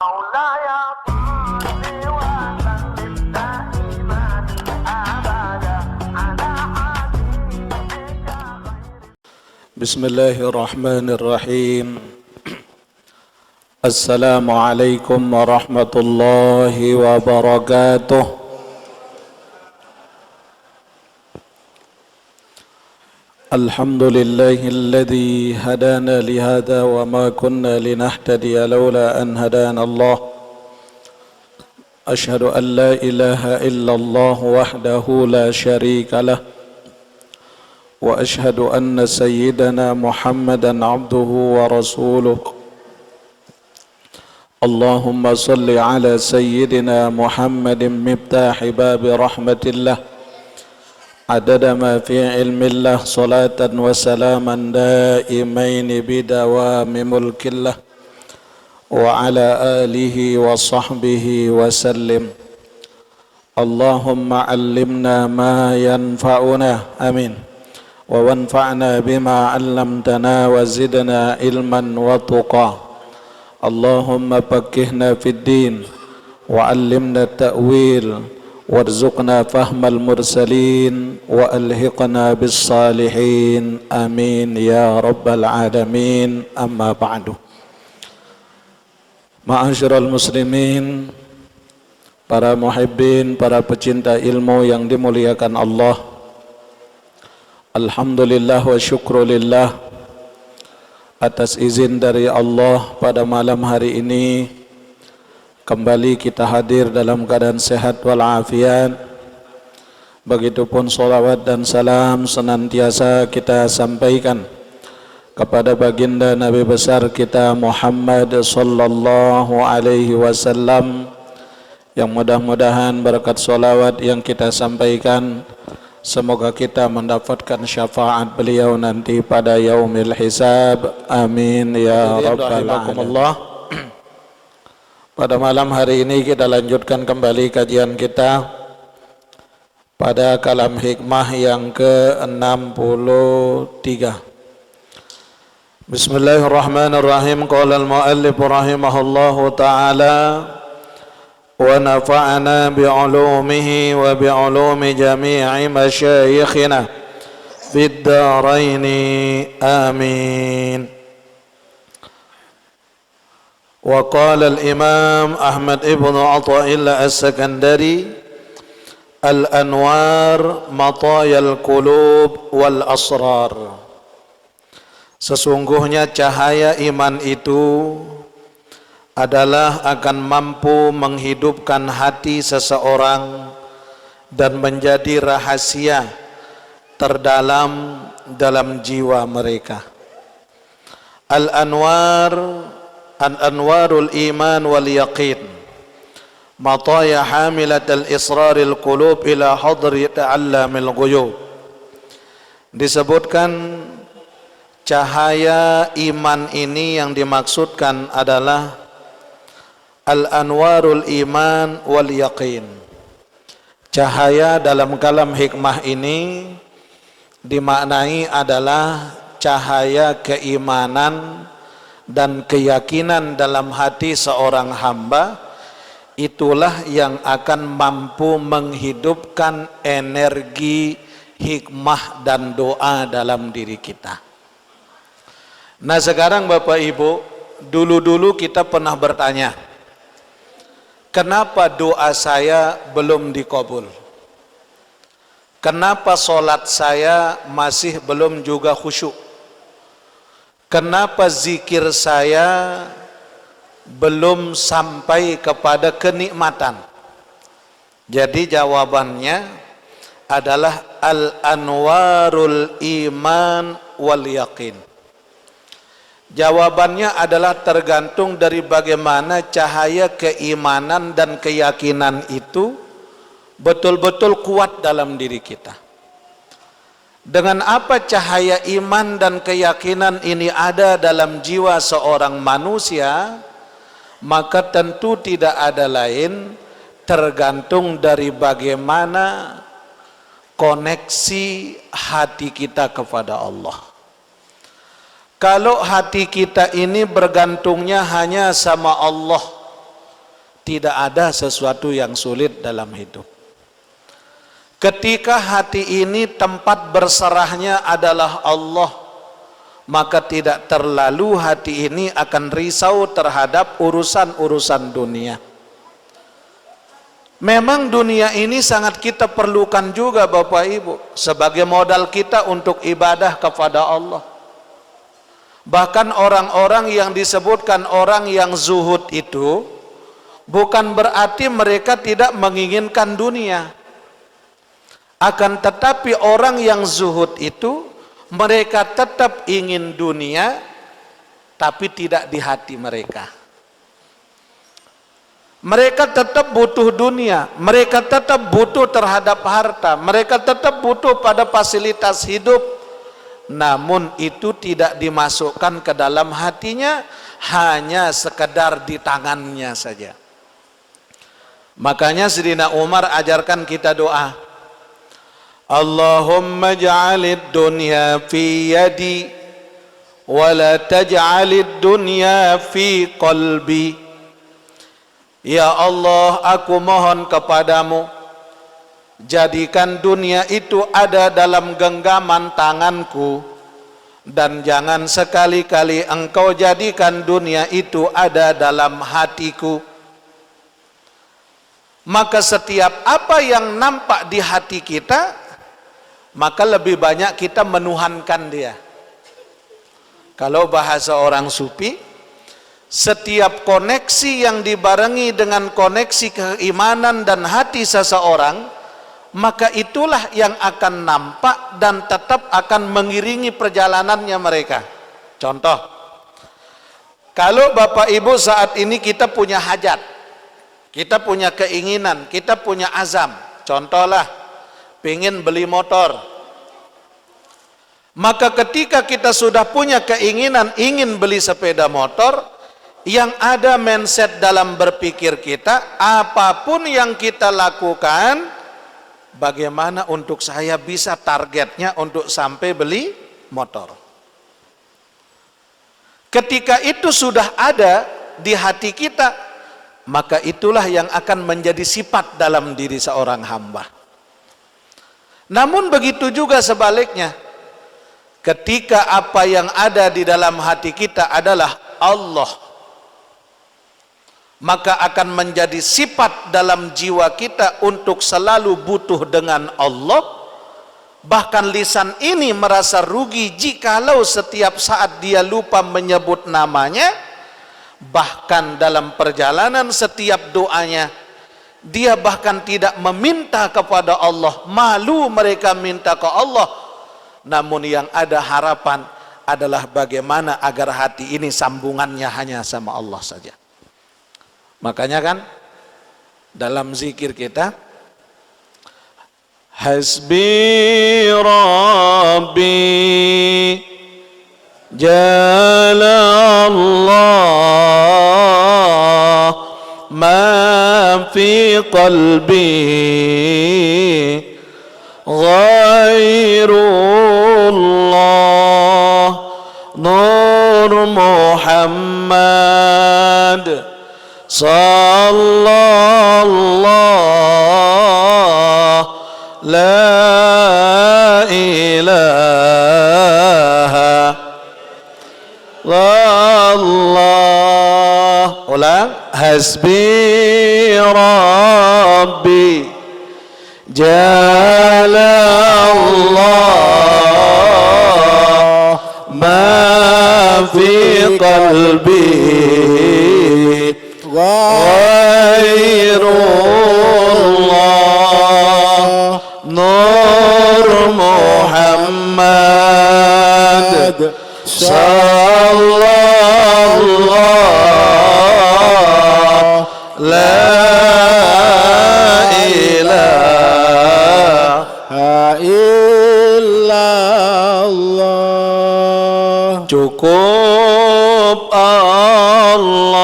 مولاي صل وسلم دائما ابدا على حبيبك بسم الله الرحمن الرحيم. السلام عليكم ورحمة الله وبركاته. الحمد لله الذي هدانا لهذا وما كنا لنهتدي لولا أن هدانا الله. أشهد أن لا إله إلا الله وحده لا شريك له، وأشهد أن سيدنا محمدا عبده ورسوله. اللهم صل على سيدنا محمد مفتاح باب رحمة الله عدد ما في علم الله، صلاة وسلاما دائمين بدوام ملك الله، وعلى آله وصحبه وسلم. اللهم علمنا ما ينفعنا، آمين، وانفعنا بما علمتنا وزدنا علما وتقى. اللهم فقهنا في الدين وعلمنا التأويل وارزقنا فهم المرسلين وألحقنا بالصالحين، آمين يا رب العالمين. أما بعد، ma'asyiral muslimin, para muhibbin, para pecinta ilmu yang dimuliakan Allah, alhamdulillah wa syukrulillah atas izin dari Allah pada malam hari ini kembali kita hadir dalam keadaan sehat walafiat. Begitupun salawat dan salam senantiasa kita sampaikan kepada baginda Nabi besar kita Muhammad sallallahu alaihi wasallam, yang mudah-mudahan berkat salawat yang kita sampaikan semoga kita mendapatkan syafaat beliau nanti pada yaumil hisab, amin ya rabbal alamin. Pada malam hari ini kita lanjutkan kembali kajian kita pada kalam hikmah yang ke-63. Bismillahirrahmanirrahim. Qala al-muallif rahimahullahu ta'ala wa nafa'ana bi'ulumihi wa bi'ulumi jami'i masyayikhina fid daraini, amin. وقال الإمام أحمد ابن عطاء الله السكندري الأنوار مطايا القلوب والأسرار. Sesungguhnya cahaya iman itu adalah akan mampu menghidupkan hati seseorang dan menjadi rahasia terdalam dalam jiwa mereka. Al-anwar An-anwarul iman wal yaqin mataya hamilatal israril qulub ila hadri ta'allamil ghuyub. Disebutkan cahaya iman ini yang dimaksudkan adalah al-anwarul iman wal yaqin. Cahaya dalam kalam hikmah ini dimaknai adalah cahaya keimanan dan keyakinan dalam hati seorang hamba. Itulah yang akan mampu menghidupkan energi hikmah dan doa dalam diri kita. Nah sekarang Bapak Ibu, dulu-dulu kita pernah bertanya, kenapa doa saya belum dikabul? Kenapa solat saya masih belum juga khusyuk? Kenapa zikir saya belum sampai kepada kenikmatan? Jadi jawabannya adalah al-anwarul iman wal yaqin. Jawabannya adalah tergantung dari bagaimana cahaya keimanan dan keyakinan itu betul-betul kuat dalam diri kita. Dengan apa cahaya iman dan keyakinan ini ada dalam jiwa seorang manusia, maka tentu tidak ada lain tergantung dari bagaimana koneksi hati kita kepada Allah. Kalau hati kita ini bergantungnya hanya sama Allah, tidak ada sesuatu yang sulit dalam hidup. Ketika hati ini tempat berserahnya adalah Allah, maka tidak terlalu hati ini akan risau terhadap urusan-urusan dunia. Memang dunia ini sangat kita perlukan juga Bapak Ibu, sebagai modal kita untuk ibadah kepada Allah. Bahkan orang-orang yang disebutkan orang yang zuhud itu bukan berarti mereka tidak menginginkan dunia. Akan tetapi orang yang zuhud itu mereka tetap ingin dunia, tapi tidak di hati mereka. Mereka tetap butuh dunia, mereka tetap butuh terhadap harta, mereka tetap butuh pada fasilitas hidup. Namun itu tidak dimasukkan ke dalam hatinya, hanya sekedar di tangannya saja. Makanya Sayyidina Umar ajarkan kita doa, Allahumma ja'alid dunya fi yadi wa la taj'alid dunya fi qalbi. Ya Allah, aku mohon kepadamu, jadikan dunia itu ada dalam genggaman tanganku, dan jangan sekali-kali engkau jadikan dunia itu ada dalam hatiku. Maka setiap apa yang nampak di hati kita, maka lebih banyak kita menuhankan dia. Kalau bahasa orang sufi, setiap koneksi yang dibarengi dengan koneksi keimanan dan hati seseorang, maka itulah yang akan nampak dan tetap akan mengiringi perjalanannya mereka. Contoh, kalau Bapak Ibu saat ini kita punya hajat, kita punya keinginan, kita punya azam, contohlah pengen beli motor, maka ketika kita sudah punya keinginan ingin beli sepeda motor, yang ada mindset dalam berpikir kita, apapun yang kita lakukan, bagaimana untuk saya bisa targetnya untuk sampai beli motor. Ketika itu sudah ada di hati kita, maka itulah yang akan menjadi sifat dalam diri seorang hamba. Namun begitu juga sebaliknya, ketika apa yang ada di dalam hati kita adalah Allah, maka akan menjadi sifat dalam jiwa kita untuk selalu butuh dengan Allah. Bahkan lisan ini merasa rugi jikalau setiap saat dia lupa menyebut namanya. Bahkan dalam perjalanan setiap doanya, dia bahkan tidak meminta kepada Allah, malu mereka minta ke Allah. Namun yang ada harapan adalah bagaimana agar hati ini sambungannya hanya sama Allah saja. Makanya kan dalam zikir kita, Hasbi Rabbi Jalla Allah ma fi qalbi ghairullah Nur Muhammad sallallahu la ilaha illallah. Ulang, hasbi rabbi jalla Allah ma fi qalbi ghairullah Nur Muhammad sallallahu la ilaha illallah. Cukup Allah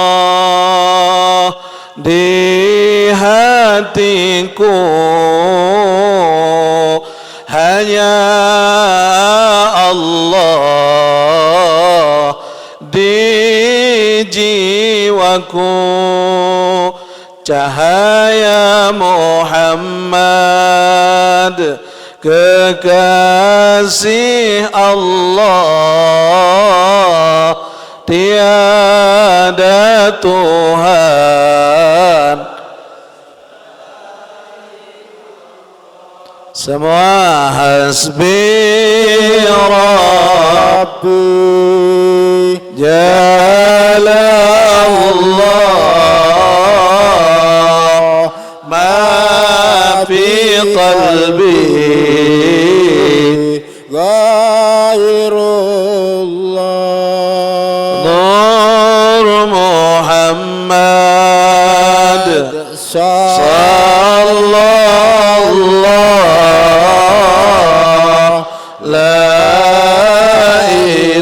di hatiku, hanya Allah di jiwaku. cahaya Muhammad, kekasih Allah, tiada Tuhan. Semua hasbi Rabbi jalla Allah ma fi qalbi ghairullah. Nur Muhammad sallallahu la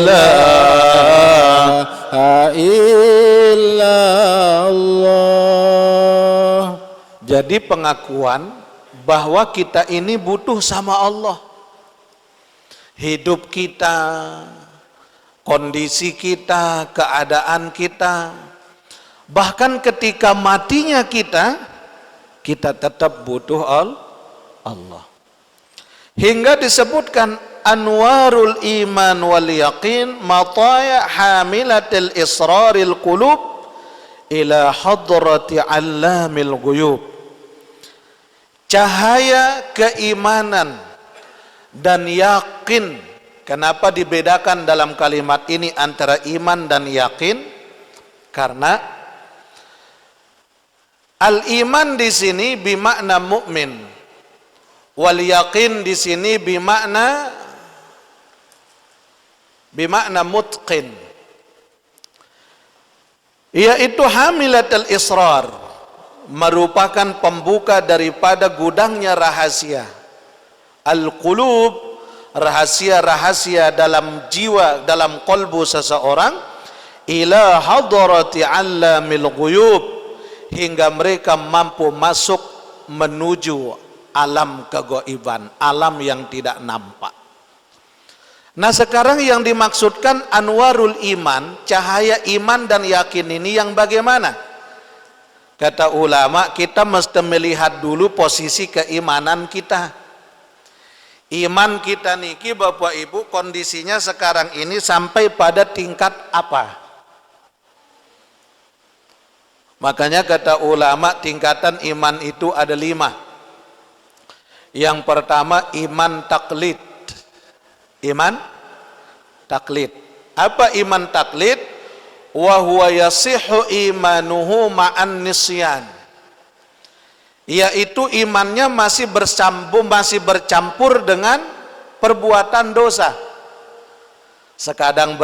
ilaha illallah. Jadi pengakuan bahwa kita ini butuh sama Allah. Hidup kita, kondisi kita, keadaan kita, bahkan ketika matinya kita tetap butuh Allah. Hingga disebutkan anwarul iman wal yaqin mataya hamilatil israril qulub ila hadrati allamil ghuyub. Cahaya keimanan dan yakin. Kenapa dibedakan dalam kalimat ini antara iman dan yakin? Karena al-iman di sini bimakna mukmin, wal yaqin di sini bimakna mutqin, yaitu hamilatul israr, merupakan pembuka daripada gudangnya rahasia. Al-qulub, rahasia-rahasia dalam jiwa, dalam qalbu seseorang, ila hadrati allamil ghuyub, hingga mereka mampu masuk menuju alam kegaiban, alam yang tidak nampak. Nah, sekarang yang dimaksudkan anwarul iman, cahaya iman dan yakin ini yang bagaimana? Kata ulama, kita mesti melihat dulu posisi keimanan kita. Iman kita niki Bapak Ibu kondisinya sekarang ini sampai pada tingkat apa? Makanya kata ulama tingkatan iman itu ada 5. Yang pertama iman taklid. Iman taklid. Apa iman taklid? Wa huwa yasihhu imanuhu ma'an nisyan. Yaitu imannya masih bercampur dengan perbuatan dosa. Sekarang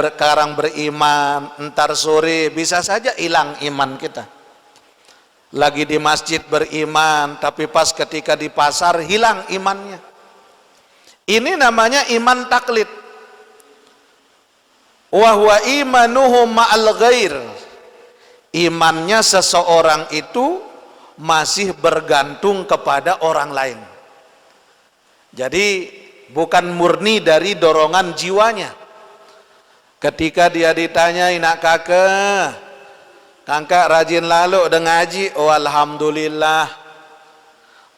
beriman, entar sore bisa saja hilang iman kita. Lagi di masjid beriman, tapi pas ketika di pasar hilang imannya. Ini namanya iman taklid. Wa huwa imanuhu ma'al ghair. Imannya seseorang itu masih bergantung kepada orang lain. Jadi bukan murni dari dorongan jiwanya. Ketika dia ditanya, nak kakak rajin lalu dengan ngaji, oh alhamdulillah.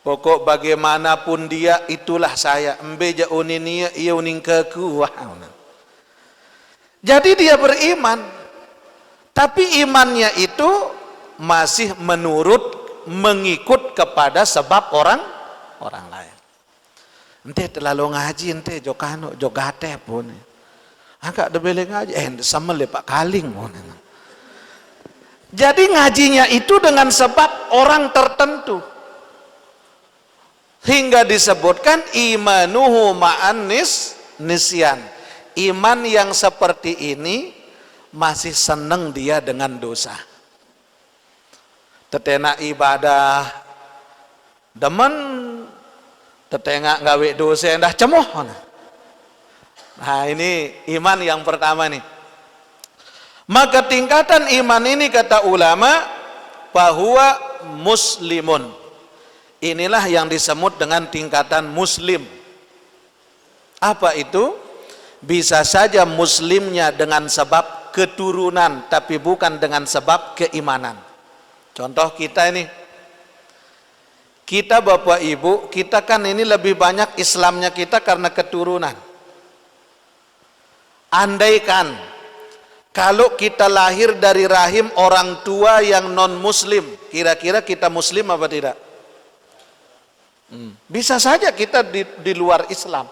Pokok bagaimanapun dia itulah saya. Embe ja unin ia uning keku. Jadi dia beriman, tapi imannya itu masih mengikut kepada sebab orang lain. Ente terlalu ngaji ente jokano jogate pun. Agak debele ngaji sama lepak kaling pun. Jadi ngajinya itu dengan sebab orang tertentu. Hingga disebutkan imanuhu ma'an nisyan. Iman yang seperti ini masih senang dia dengan dosa. Tetena ibadah demen, tetengak gawe dosa dah cemoh. Nah, ini iman yang pertama nih. Maka tingkatan iman ini kata ulama bahwa muslimun. Inilah yang disebut dengan tingkatan muslim. Apa itu? Bisa saja muslimnya dengan sebab keturunan, tapi bukan dengan sebab keimanan. Contoh kita ini, Kita Bapak Ibu, kita kan ini lebih banyak Islamnya kita karena keturunan. Andaikan kalau kita lahir dari rahim orang tua yang non muslim, kira-kira kita muslim apa tidak? Bisa saja kita di luar Islam.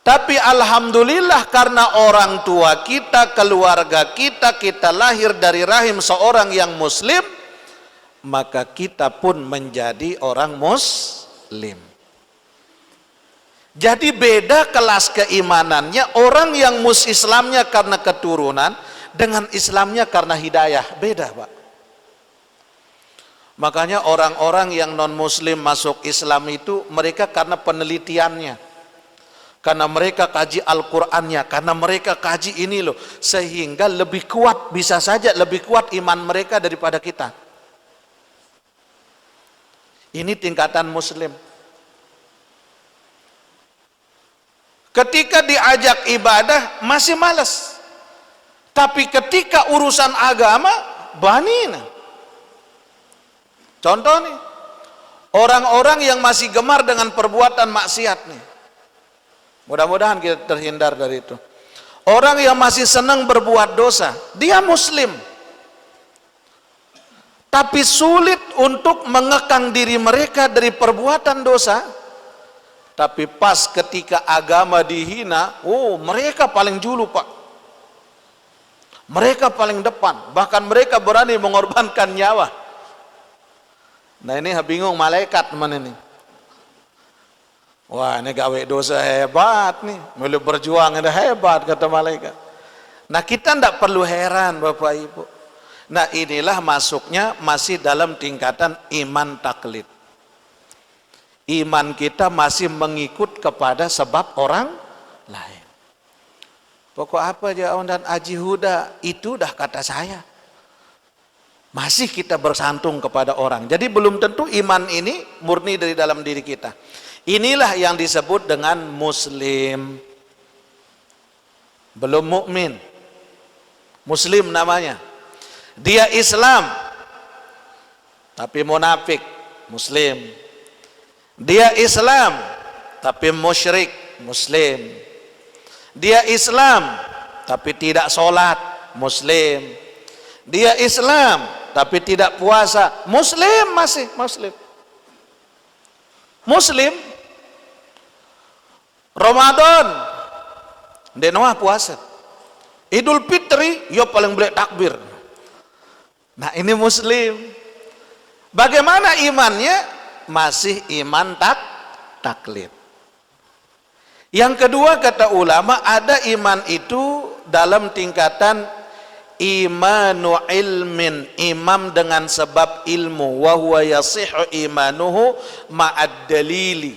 Tapi alhamdulillah karena orang tua kita, keluarga kita, kita lahir dari rahim seorang yang muslim, maka kita pun menjadi orang muslim. Jadi beda kelas keimanannya orang yang Islamnya karena keturunan dengan Islamnya karena hidayah, beda Pak. Makanya orang-orang yang non muslim masuk Islam itu mereka karena penelitiannya, karena mereka kaji Al-Qur'annya, karena mereka kaji ini loh, sehingga lebih kuat, bisa saja lebih kuat iman mereka daripada kita. Ini tingkatan muslim. Ketika diajak ibadah masih malas, tapi ketika urusan agama banina. Contoh nih, orang-orang yang masih gemar dengan perbuatan maksiat nih, mudah-mudahan kita terhindar dari itu. Orang yang masih senang berbuat dosa, dia muslim, tapi sulit untuk mengekang diri mereka dari perbuatan dosa. Tapi pas ketika agama dihina, mereka paling julu Pak. Mereka paling depan, bahkan mereka berani mengorbankan nyawa. Nah ini bingung malaikat teman ini. Wah ini gawe dosa hebat nih, mulai berjuang ada hebat kata malaikat. Nah kita tidak perlu heran Bapak Ibu. Nah inilah masuknya masih dalam tingkatan iman taklid. Iman kita masih mengikut kepada sebab orang lain. Pokok apa Jaon dan Aji Huda itu dah kata saya. Masih kita bersantung kepada orang. Jadi belum tentu iman ini murni dari dalam diri kita. Inilah yang disebut dengan muslim. Belum mukmin. Muslim namanya. Dia Islam tapi munafik, muslim. Dia Islam tapi musyrik, muslim. Dia Islam tapi tidak sholat, muslim. Dia Islam tapi tidak puasa, muslim, masih muslim. Muslim Ramadan denwah puasa, Idul Fitri yo paling boleh takbir. Nah ini muslim. Bagaimana imannya? Masih iman taklid. Yang kedua kata ulama, ada iman itu dalam tingkatan imanu ilmin, imam dengan sebab ilmu, wa huwa yasihu imanuhu ma'ad dalili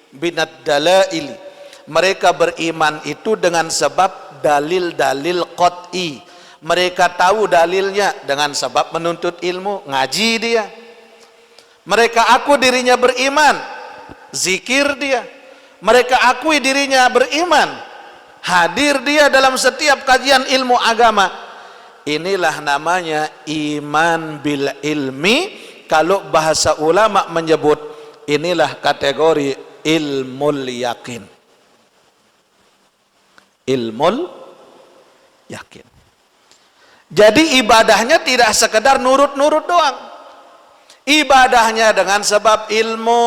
binad dalaili. Mereka beriman itu dengan sebab dalil-dalil qat'i. Mereka tahu dalilnya dengan sebab menuntut ilmu, ngaji dia. Mereka akui dirinya beriman, zikir dia. Mereka akui dirinya beriman, hadir dia dalam setiap kajian ilmu agama. Inilah namanya iman bil ilmi. Kalau bahasa ulama menyebut, inilah kategori ilmul yakin. Ilmul yakin. Jadi ibadahnya tidak sekedar nurut-nurut doang. Ibadahnya dengan sebab ilmu.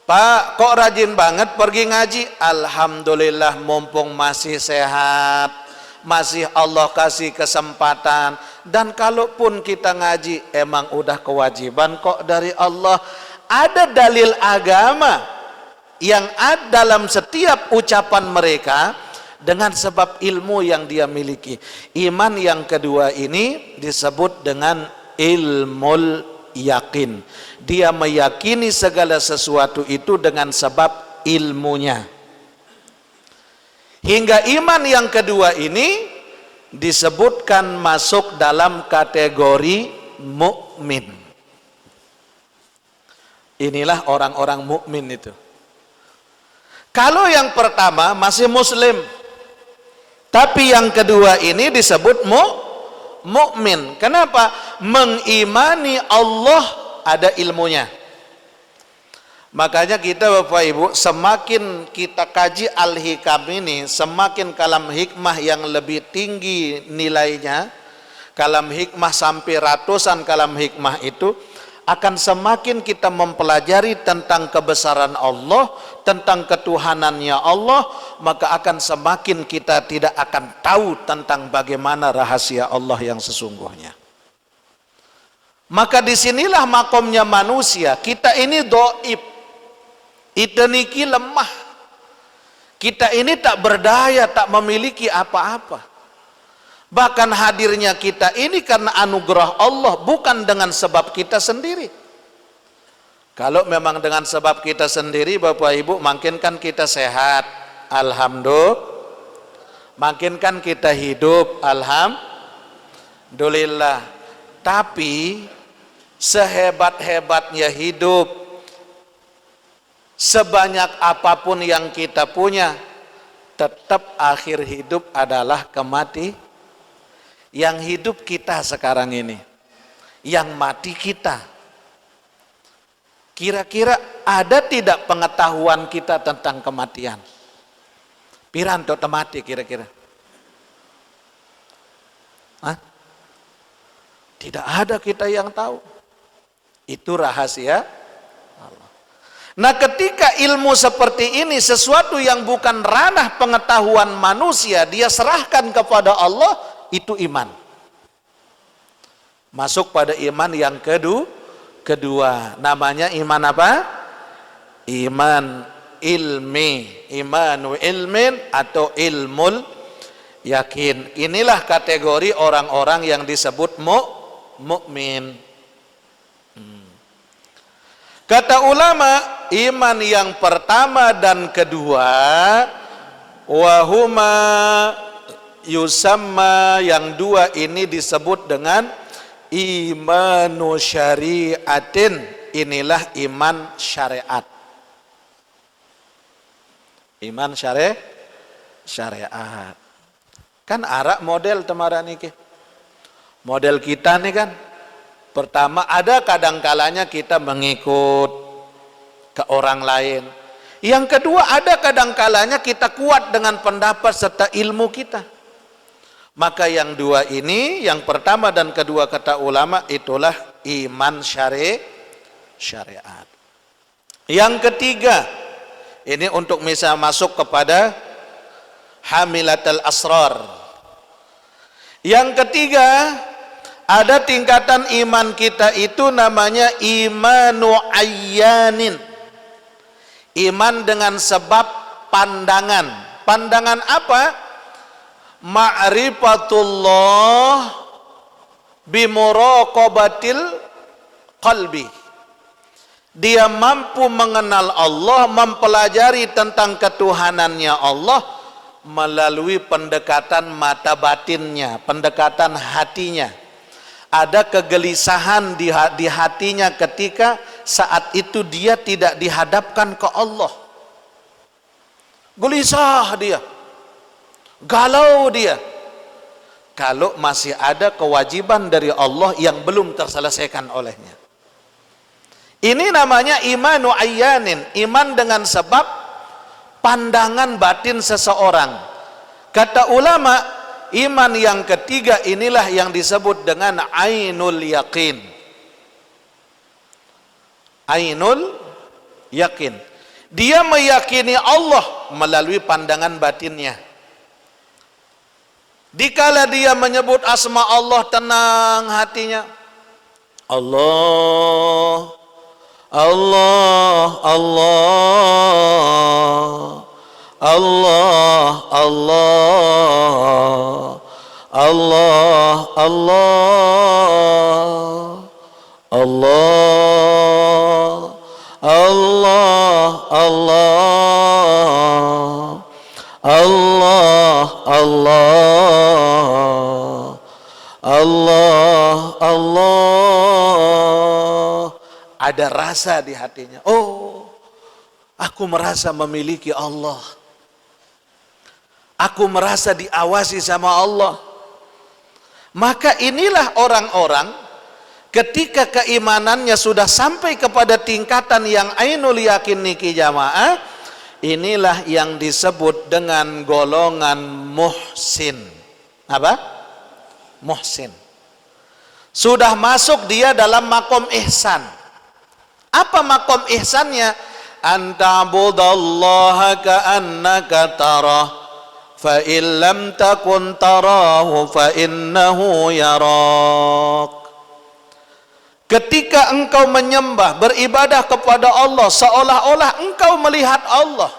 Pak, kok rajin banget pergi ngaji? Alhamdulillah mumpung masih sehat, masih Allah kasih kesempatan. Dan kalaupun kita ngaji emang udah kewajiban kok dari Allah. Ada dalil agama yang ada dalam setiap ucapan mereka dengan sebab ilmu yang dia miliki. Iman yang kedua ini disebut dengan ilmul yakin. Dia meyakini segala sesuatu itu dengan sebab ilmunya. Hingga iman yang kedua ini disebutkan masuk dalam kategori mukmin. Inilah orang-orang mukmin itu. Kalau yang pertama masih muslim, tapi yang kedua ini disebut mukmin. Kenapa? Mengimani Allah ada ilmunya. Makanya kita Bapak Ibu, semakin kita kaji Al-Hikam ini, semakin kalam hikmah yang lebih tinggi nilainya, kalam hikmah sampai ratusan kalam hikmah itu, akan semakin kita mempelajari tentang kebesaran Allah, tentang ketuhanannya Allah, maka akan semakin kita tidak akan tahu tentang bagaimana rahasia Allah yang sesungguhnya. Maka disinilah makomnya manusia. Kita ini dhaif, kita niki lemah, kita ini tak berdaya, tak memiliki apa-apa. Bahkan hadirnya kita ini karena anugerah Allah, bukan dengan sebab kita sendiri. Kalau memang dengan sebab kita sendiri Bapak Ibu, makin kan kita sehat, alhamdulillah, makin kan kita hidup, alhamdulillah. Tapi sehebat-hebatnya hidup, sebanyak apapun yang kita punya, tetap akhir hidup adalah kematian. Yang hidup kita sekarang ini, yang mati kita. Kira-kira ada tidak pengetahuan kita tentang kematian? Piranto mati kira-kira? Hah? Tidak ada kita yang tahu. Itu rahasia Allah. Nah, ketika ilmu seperti ini, sesuatu yang bukan ranah pengetahuan manusia, dia serahkan kepada Allah, itu iman. Masuk pada iman yang kedua. Namanya iman apa? Iman ilmi. Imanu ilmin atau ilmul yakin. Inilah kategori orang-orang yang disebut mukmin. Kata ulama, iman yang pertama dan kedua, wahuma yusamma, yang dua ini disebut dengan imanu syariatin. Inilah iman syariat. Iman syariat. Kan arak model temaran niki. Model kita nih kan, pertama ada kadang-kalanya kita mengikut ke orang lain. Yang kedua ada kadang-kalanya kita kuat dengan pendapat serta ilmu kita. Maka yang dua ini, yang pertama dan kedua kata ulama, itulah iman syariat. Yang ketiga, ini untuk bisa masuk kepada hamilatul asrar. Yang ketiga, ada tingkatan iman kita itu namanya imanu ayyanin. Iman dengan sebab pandangan. Pandangan apa? Ma'rifatullah bimuraqabatil qalbi. Dia mampu mengenal Allah, mempelajari tentang ketuhanannya Allah melalui pendekatan mata batinnya, pendekatan hatinya. Ada kegelisahan di hatinya ketika saat itu dia tidak dihadapkan ke Allah. Gelisah dia, galau dia, kalau masih ada kewajiban dari Allah yang belum terselesaikan olehnya. Ini namanya imanu ayyanin, iman dengan sebab pandangan batin seseorang. Kata ulama, iman yang ketiga inilah yang disebut dengan ainul yakin. Ainul yakin. Dia meyakini Allah melalui pandangan batinnya. Dikala dia menyebut asma Allah, tenang hatinya. Allah, Allah, Allah, Allah, Allah, Allah, Allah, Allah, Allah, Allah, Allah, Allah, Allah, Allah. Ada rasa di hatinya. Oh, aku merasa memiliki Allah. Aku merasa diawasi sama Allah. Maka inilah orang-orang ketika keimanannya sudah sampai kepada tingkatan yang ainul yakin niki jamaah, inilah yang disebut dengan golongan muhsin. Apa? Muhsin. Sudah masuk dia dalam makom ihsan. Apa makom ihsannya? Anta'budallaha ka'annaka tarah, fa in lam takun tarahu fa innahu yarak. Ketika engkau menyembah, beribadah kepada Allah, seolah-olah engkau melihat Allah.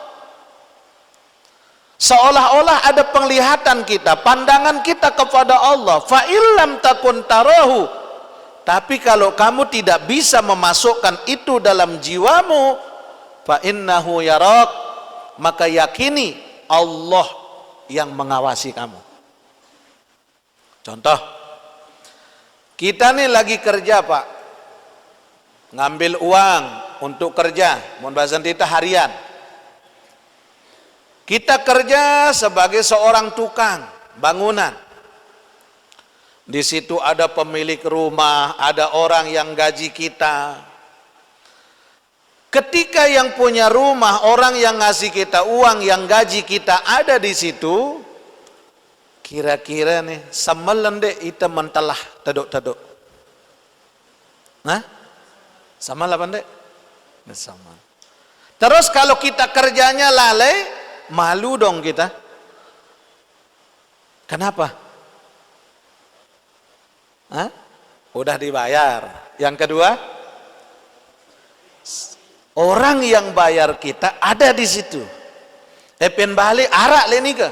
Seolah-olah ada penglihatan kita, pandangan kita kepada Allah. Fa illam takun tarahu. Tapi kalau kamu tidak bisa memasukkan itu dalam jiwamu, fa innahu yarak, maka yakini Allah yang mengawasi kamu. Contoh, kita nih lagi kerja Pak, ngambil uang untuk kerja, mohon bahasan kita harian. Kita kerja sebagai seorang tukang bangunan. Di situ ada pemilik rumah, ada orang yang gaji kita. Ketika yang punya rumah, orang yang ngasih kita uang, yang gaji kita ada di situ, kira-kira nih semelen deh kita mentelah teduk-teduk. Nah? Sama lah pandai? Sama. Terus kalau kita kerjanya lalai, malu dong kita. Kenapa? Hah? Udah dibayar. Yang kedua, orang yang bayar kita ada di situ. Epen balik arak le nika.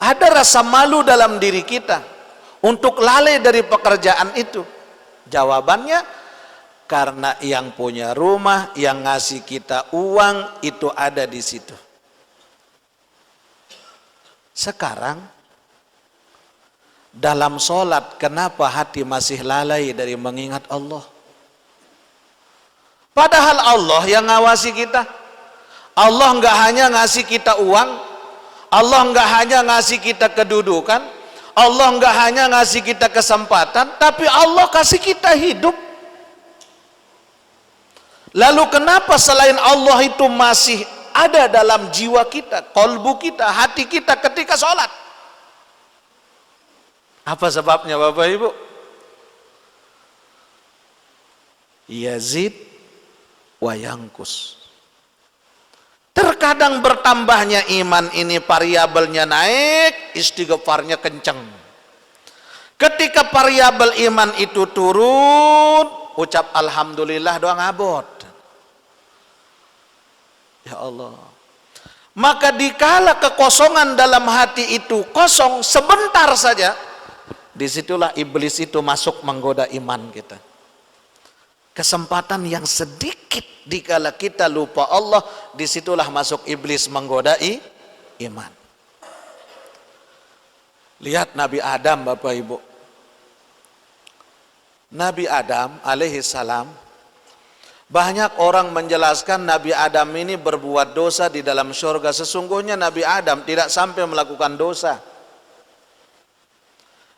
Ada rasa malu dalam diri kita untuk lalai dari pekerjaan itu. Jawabannya, karena yang punya rumah, yang ngasih kita uang, itu ada di situ. Sekarang, dalam sholat, kenapa hati masih lalai dari mengingat Allah? Padahal Allah yang ngawasi kita. Allah enggak hanya ngasih kita uang, Allah enggak hanya ngasih kita kedudukan, Allah enggak hanya ngasih kita kesempatan, tapi Allah kasih kita hidup. Lalu kenapa selain Allah itu masih ada dalam jiwa kita, kolbu kita, hati kita ketika sholat? Apa sebabnya Bapak Ibu? Yazid wa yangkus. Terkadang bertambahnya iman ini variabelnya naik, istighfarnya kenceng. Ketika variabel iman itu turun, ucap alhamdulillah, doa ngabot. Ya Allah. Maka dikala kekosongan dalam hati itu kosong sebentar saja, disitulah iblis itu masuk menggoda iman kita. Kesempatan yang sedikit dikala kita lupa Allah, disitulah masuk iblis menggodai iman. Lihat Nabi Adam Bapak Ibu. Nabi Adam alaihi salam, banyak orang menjelaskan Nabi Adam ini berbuat dosa di dalam surga. Sesungguhnya Nabi Adam tidak sampai melakukan dosa.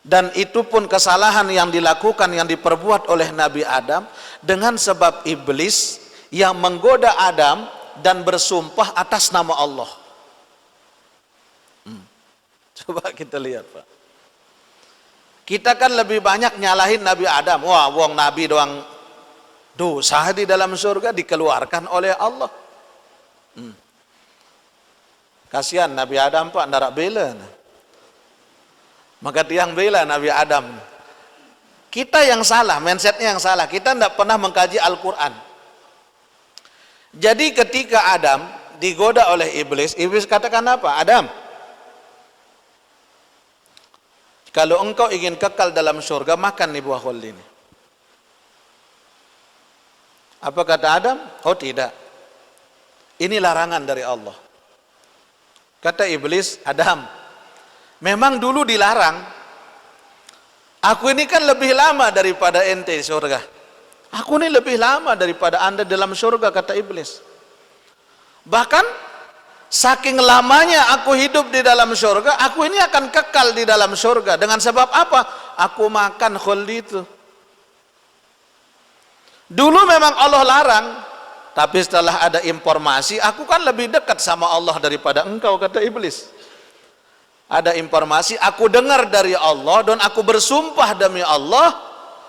Dan itu pun kesalahan yang dilakukan, yang diperbuat oleh Nabi Adam dengan sebab iblis yang menggoda Adam dan bersumpah atas nama Allah. Coba kita lihat Pak. Kita kan lebih banyak nyalahin Nabi Adam. Wah, wong Nabi doang dosa di dalam surga dikeluarkan oleh Allah. Kasihan Nabi Adam Pak, ndarak bela. Maka tiang bela Nabi Adam. Kita yang salah, mindsetnya yang salah. Kita tidak pernah mengkaji Al-Quran. Jadi ketika Adam digoda oleh iblis, iblis katakan apa? Adam, kalau engkau ingin kekal dalam surga, makan nih buah khuld ini. Apa kata Adam? Oh tidak. Ini larangan dari Allah. Kata iblis, Adam, memang dulu dilarang. Aku ini kan lebih lama daripada ente di surga. Aku ini lebih lama daripada anda dalam surga, kata iblis. Bahkan saking lamanya aku hidup di dalam surga, aku ini akan kekal di dalam surga. Dengan sebab apa? Aku makan khuld itu. Dulu memang Allah larang, tapi setelah ada informasi, aku kan lebih dekat sama Allah daripada engkau, kata iblis. Ada informasi, aku dengar dari Allah dan aku bersumpah demi Allah,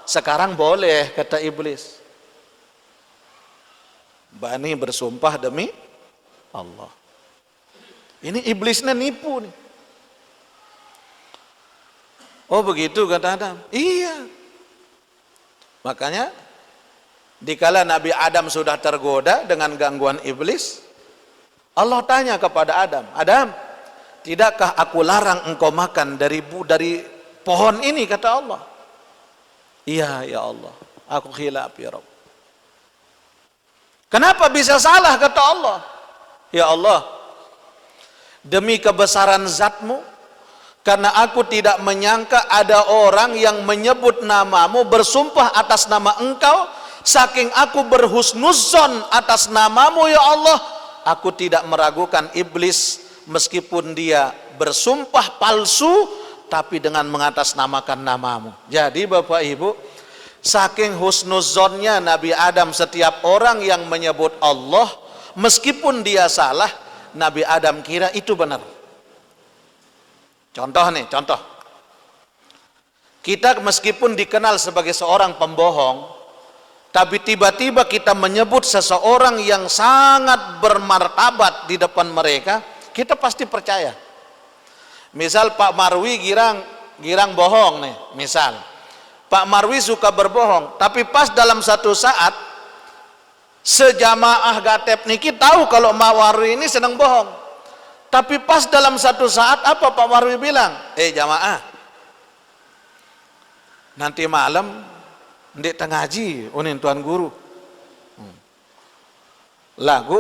sekarang boleh, kata iblis. Bani bersumpah demi Allah. Ini iblisnya nipu nih. Oh begitu, kata Adam. Iya. Makanya dikala Nabi Adam sudah tergoda dengan gangguan iblis, Allah tanya kepada Adam, Adam, tidakkah aku larang engkau makan dari pohon ini, kata Allah. Iya ya Allah, aku khilaf ya Rabb. Kenapa bisa salah, kata Allah. Ya Allah, demi kebesaran zatmu, karena aku tidak menyangka ada orang yang menyebut namamu, bersumpah atas nama engkau, saking aku berhusnuzon atas namamu ya Allah, aku tidak meragukan iblis meskipun dia bersumpah palsu tapi dengan mengatasnamakan namamu. Jadi Bapak Ibu, saking husnuzonnya Nabi Adam, setiap orang yang menyebut Allah meskipun dia salah, Nabi Adam kira itu benar. Contoh nih, contoh. Kita meskipun dikenal sebagai seorang pembohong, tapi tiba-tiba kita menyebut seseorang yang sangat bermartabat di depan mereka, kita pasti percaya. Misal Pak Marwi girang bohong nih, misal. Pak Marwi suka berbohong, tapi pas dalam satu saat sejamaah gatep niki tahu kalau Pak Marwi ini senang bohong. Tapi pas dalam satu saat apa Pak Marwi bilang? Jamaah, nanti malam ndek ngaji unin tuan guru. Lagu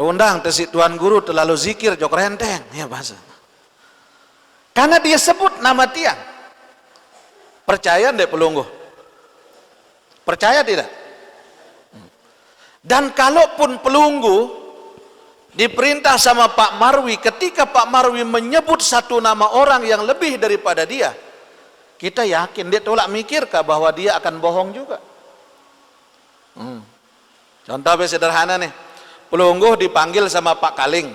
undang tesi tuan guru terlalu zikir jok renteng ya bahasa. Karena dia sebut nama tiang. Percaya ndek pelungguh? Percaya tidak? Dan kalaupun pelungguh diperintah sama Pak Marwi, ketika Pak Marwi menyebut satu nama orang yang lebih daripada dia, kita yakin dia tolak mikirkah bahwa dia akan bohong juga. Contoh sederhana nih, pelungguh dipanggil sama Pak Kaling,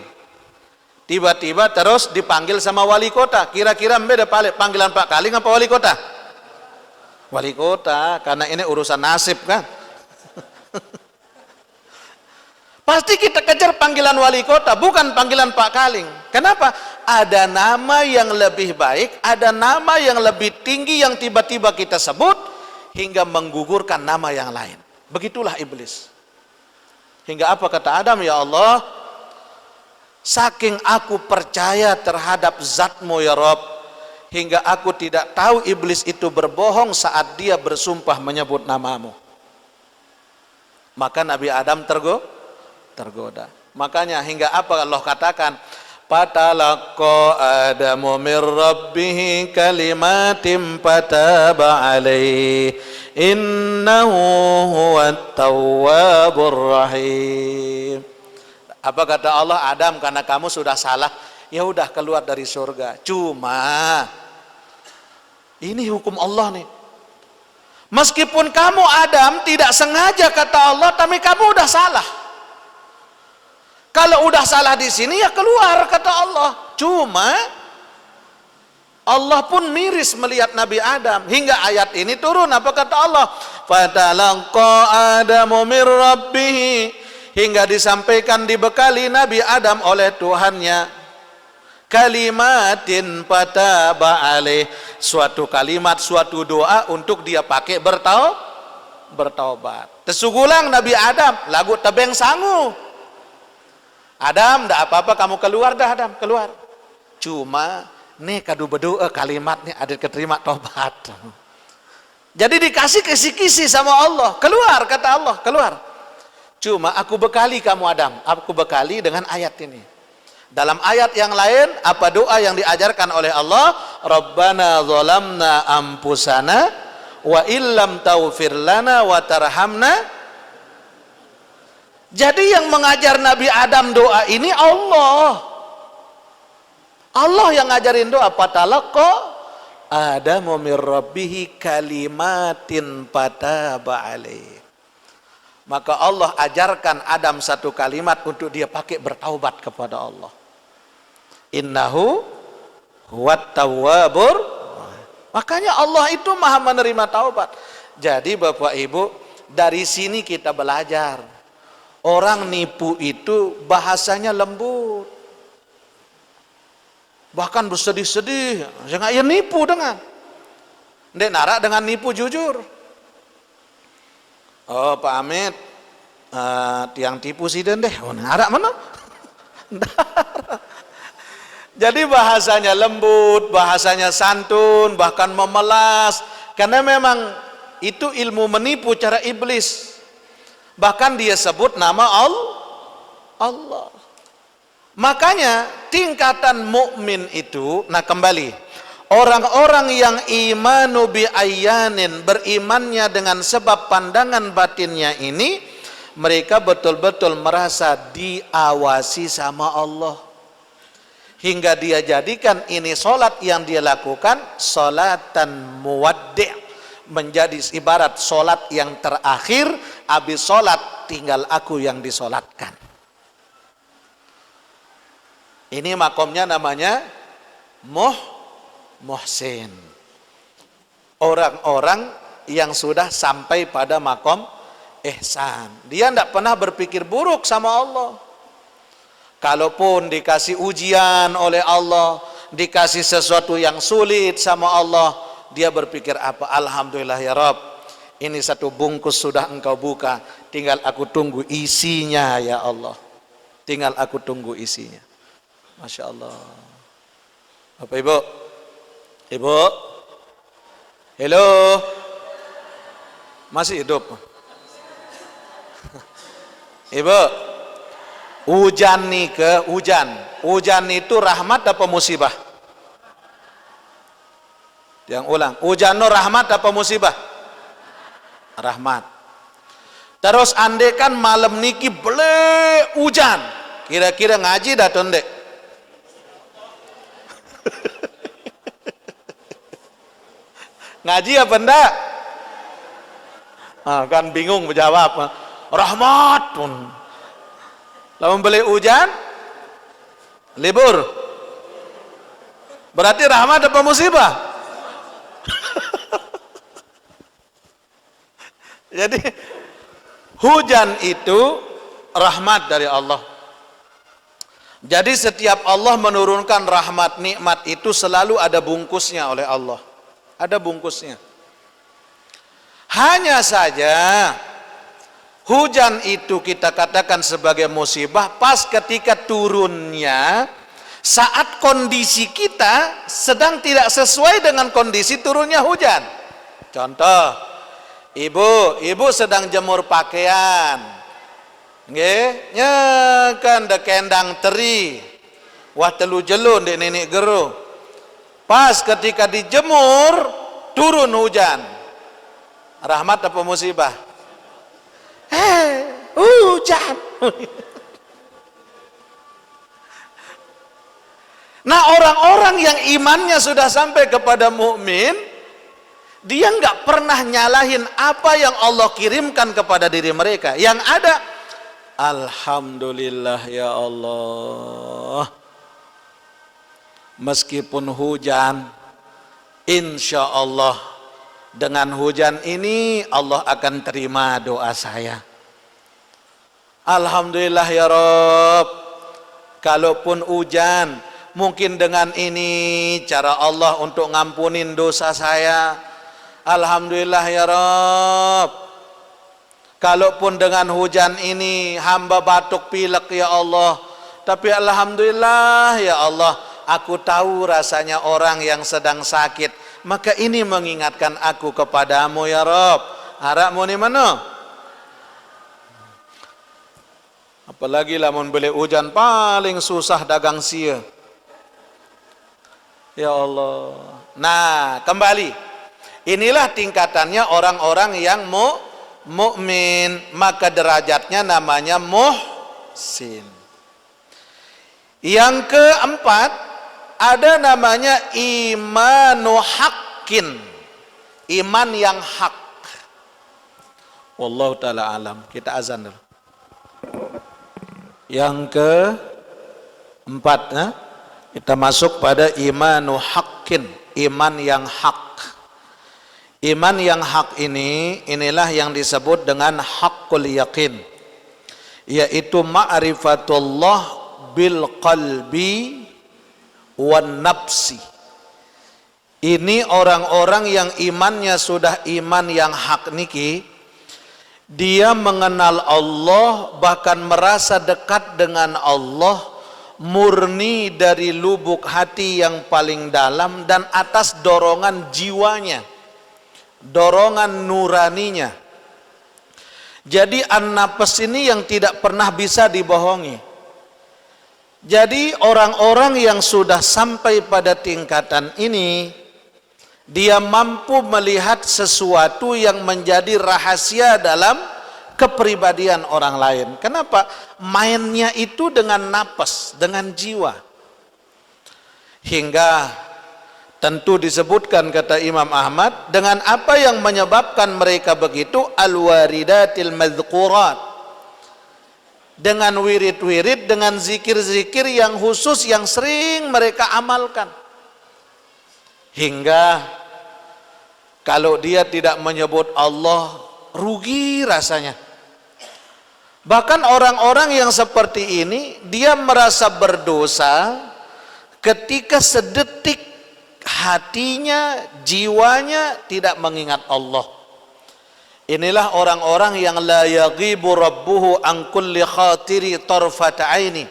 tiba-tiba terus dipanggil sama wali kota. Kira-kira beda panggilan Pak Kaling apa wali kota? Wali kota, karena ini urusan nasib kan. Pasti kita kejar panggilan wali kota, bukan panggilan Pak Kaling. Kenapa? Ada nama yang lebih baik, ada nama yang lebih tinggi yang tiba-tiba kita sebut hingga menggugurkan nama yang lain. Begitulah iblis. Hingga apa kata Adam? Ya Allah, saking aku percaya terhadap zatmu ya Rabb, hingga aku tidak tahu iblis itu berbohong saat dia bersumpah menyebut namamu. Maka Nabi Adam tergoda. Makanya hingga apa Allah katakan, fatalaqa adamu mir rabbih kalimatin fataba alaihi innahu huwat tawwabur rahim. Apa kata Allah? Adam, karena kamu sudah salah, ya udah keluar dari surga. Cuma ini hukum Allah nih. Meskipun kamu Adam tidak sengaja, kata Allah, tapi kamu udah salah. Kalau udah salah di sini ya keluar, kata Allah. Cuma Allah pun miris melihat Nabi Adam. Hingga ayat ini turun, apa kata Allah? Fatalaqa Adamu mir rabbih, hingga disampaikan, dibekali Nabi Adam oleh Tuhannya kalimatin fataba alaih, suatu kalimat, suatu doa untuk dia pakai bertaubat. Tesugulang Nabi Adam, lagu tebeng sangu. Adam, ndak apa-apa kamu keluar dah Adam, keluar. Cuma nih kadu berdoa kalimatnya ada keterima tobat. Jadi dikasih kisi-kisi sama Allah, keluar, kata Allah, keluar. Cuma aku bekali kamu Adam, aku bekali dengan ayat ini. Dalam ayat yang lain, apa doa yang diajarkan oleh Allah? Rabbana zalamna ampusana wa illam taghfir lana wa tarhamna. Jadi yang mengajar Nabi Adam doa ini Allah. Allah yang ngajarin doa. Fatalaqa Adamu min rabbihi kalimatin fataba alaih. Maka Allah ajarkan Adam satu kalimat untuk dia pakai bertaubat kepada Allah. Innahu huwat tawwabur. Makanya Allah itu maha menerima taubat. Jadi Bapak Ibu, dari sini kita belajar. Orang nipu itu bahasanya lembut. Bahkan bersedih-sedih. Jangan ya nipu dengan. Ndek narak dengan nipu jujur. Oh Pak Amit, tiang tipu sih deh. Oh narak mana? Jadi bahasanya lembut, bahasanya santun, bahkan memelas. Karena memang itu ilmu menipu cara iblis. Bahkan dia sebut nama Allah. Makanya tingkatan mukmin itu, nah kembali. Orang-orang yang imanu bi ayyanin, berimannya dengan sebab pandangan batinnya ini, mereka betul-betul merasa diawasi sama Allah. Hingga dia jadikan ini solat yang dia lakukan solatan muwaddi', menjadi ibarat solat yang terakhir. Habis solat tinggal aku yang disolatkan. Ini makomnya namanya muhsin. Orang-orang yang sudah sampai pada makom ihsan. Dia tidak pernah berpikir buruk sama Allah. Kalaupun dikasih ujian oleh Allah, dikasih sesuatu yang sulit sama Allah, dia berpikir apa? Alhamdulillah ya Rabb, ini satu bungkus sudah engkau buka, tinggal aku tunggu isinya ya Allah. Tinggal aku tunggu isinya. Masya Allah. Bapak Ibu, Ibu, halo, masih hidup? Ibu, hujan nih hujan itu rahmat apa musibah? Yang ulang, hujan no rahmat apa musibah? Rahmat. Terus andekan malam niki bele hujan, kira-kira ngaji dah tondek? Ngaji apa enggak? Kan bingung menjawab. Rahmat pun. Lalu beli hujan, libur. Berarti rahmat apa musibah? Jadi hujan itu rahmat dari Allah. Jadi setiap Allah menurunkan rahmat nikmat itu selalu ada bungkusnya oleh Allah. Ada bungkusnya. Hanya saja hujan itu kita katakan sebagai musibah pas ketika turunnya saat kondisi kita sedang tidak sesuai dengan kondisi turunnya hujan. Contoh, ibu sedang jemur pakaian, nggih, nyekan de kendang teri, wah telu jelun de nenek geru. Pas ketika dijemur turun hujan, rahmat apa musibah? Hujan. Nah, orang-orang yang imannya sudah sampai kepada mukmin, dia nggak pernah nyalahin apa yang Allah kirimkan kepada diri mereka. Yang ada, alhamdulillah ya Allah. Meskipun hujan, insya Allah dengan hujan ini Allah akan terima doa saya. Alhamdulillah ya Rabb. Kalaupun hujan, mungkin dengan ini cara Allah untuk ngampunin dosa saya. Alhamdulillah ya Rabb. Kalaupun dengan hujan ini hamba batuk pilek ya Allah, tapi alhamdulillah ya Allah, aku tahu rasanya orang yang sedang sakit, maka ini mengingatkan aku kepadamu ya Rabb. Harapmu ni mana? Apalagi lamun beli hujan paling susah dagang sia. Ya Allah. Nah, kembali. Inilah tingkatannya orang-orang yang mukmin, maka derajatnya namanya muhsin. Yang keempat ada namanya imanu haqqin, iman yang hak. Wallahu taala alam. Kita azan dulu. Yang keempat, kita masuk pada imanu haqqin, iman yang hak. Iman yang hak inilah yang disebut dengan haqqul yaqin, yaitu ma'rifatullah bil qalbi wan nafsi. Ini orang-orang yang imannya sudah iman yang hak niki, dia mengenal Allah, bahkan merasa dekat dengan Allah murni dari lubuk hati yang paling dalam dan atas dorongan jiwanya, dorongan nuraninya. Jadi an-nafs ini yang tidak pernah bisa dibohongi. Jadi orang-orang yang sudah sampai pada tingkatan ini, dia mampu melihat sesuatu yang menjadi rahasia dalam kepribadian orang lain. Kenapa? Mainnya itu dengan nafas, dengan jiwa. Hingga tentu disebutkan, kata Imam Ahmad, dengan apa yang menyebabkan mereka begitu, al-waridatil madhkurat, dengan wirid-wirid, dengan zikir-zikir yang khusus yang sering mereka amalkan. Hingga kalau dia tidak menyebut Allah, rugi rasanya. Bahkan orang-orang yang seperti ini, dia merasa berdosa ketika sedetik hatinya, jiwanya tidak mengingat Allah. Inilah orang-orang yang la yaghibu rabbuhu an kulli khatiri tarfata aini.